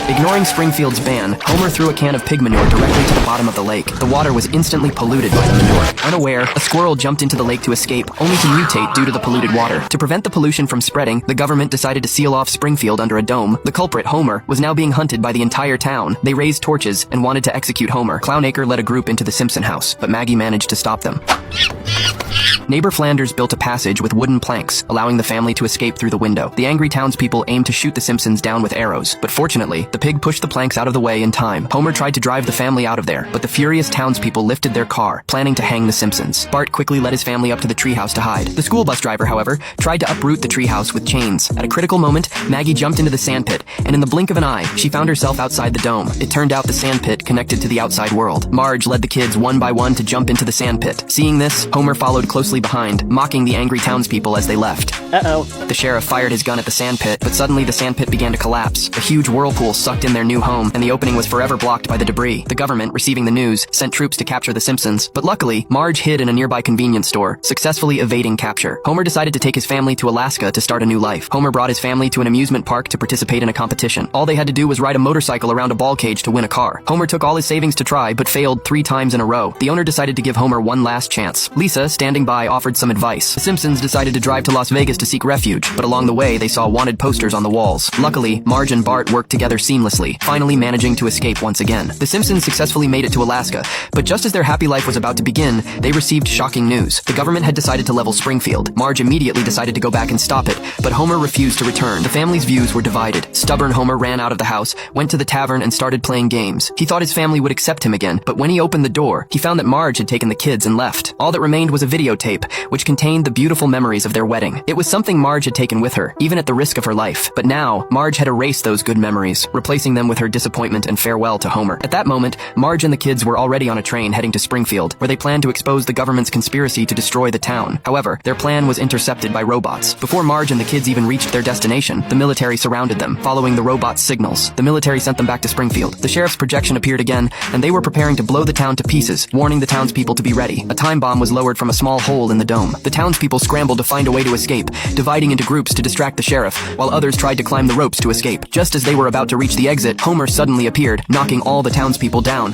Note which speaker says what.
Speaker 1: Ignoring Springfield's ban, Homer threw a can of pig manure directly to the bottom of the lake. The water was instantly polluted by the manure. Unaware, a squirrel jumped into the lake to escape, only to mutate due to the polluted water. To prevent the pollution from spreading, the government decided to seal off Springfield under a dome. The culprit, Homer, was now being hunted by the entire town. They raised torches and wanted to execute Homer. Clownacre led a group into the Simpson house, but Maggie managed to stop them. Neighbor Flanders built a passage with wooden planks, allowing the family to escape through the window. The angry townspeople aimed to shoot the Simpsons down with arrows, but fortunately, the pig pushed the planks out of the way in time. Homer tried to drive the family out of there, but the furious townspeople lifted their car, planning to hang the Simpsons. Bart quickly led his family up to the treehouse to hide. The school bus driver, however, tried to uproot the treehouse with chains. At a critical moment, Maggie jumped into the sandpit, and in the blink of an eye, she found herself outside the dome. It turned out the sandpit connected to the outside world. Marge led the kids one by one to jump into the sandpit. Seeing this, Homer followed closely behind, mocking the angry townspeople as they left.
Speaker 2: Uh-oh.
Speaker 1: The sheriff fired his gun at the sandpit, but suddenly the sandpit began to collapse. A huge whirlpool sucked in their new home, and the opening was forever blocked by the debris. The government, receiving the news, sent troops to capture the Simpsons. But luckily, Marge hid in a nearby convenience store, successfully evading capture. Homer decided to take his family to Alaska to start a new life. Homer brought his family to an amusement park to participate in a competition. All they had to do was ride a motorcycle around a ball cage to win a car. Homer took all his savings to try, but failed 3 times in a row. The owner decided to give Homer one last chance. Lisa, standing by, offered some advice. The Simpsons decided to drive to Las Vegas to seek refuge, but along the way, they saw wanted posters on the walls. Luckily, Marge and Bart worked together seamlessly, finally managing to escape once again. The Simpsons successfully made it to Alaska, but just as their happy life was about to begin, they received shocking news. The government had decided to level Springfield. Marge immediately decided to go back and stop it, but Homer refused to return. The family's views were divided. Stubborn Homer ran out of the house, went to the tavern, and started playing games. He thought his family would accept him again, but when he opened the door, he found that Marge had taken the kids and left. All that remained was a videotape, which contained the beautiful memories of their wedding. It was something Marge had taken with her, even at the risk of her life. But now, Marge had erased those good memories, replacing them with her disappointment and farewell to Homer. At that moment, Marge and the kids were already on a train heading to Springfield, where they planned to expose the government's conspiracy to destroy the town. However, their plan was intercepted by robots. Before Marge and the kids even reached their destination, the military surrounded them, following the robots' signals. The military sent them back to Springfield. The sheriff's projection appeared again, and they were preparing to blow the town to pieces, warning the townspeople to be ready. A time bomb was lowered from a small hole in the dome. The townspeople scrambled to find a way to escape, dividing into groups to distract the sheriff, while others tried to climb the ropes to escape. Just as they were about to reach the exit, Homer suddenly appeared, knocking all the townspeople down.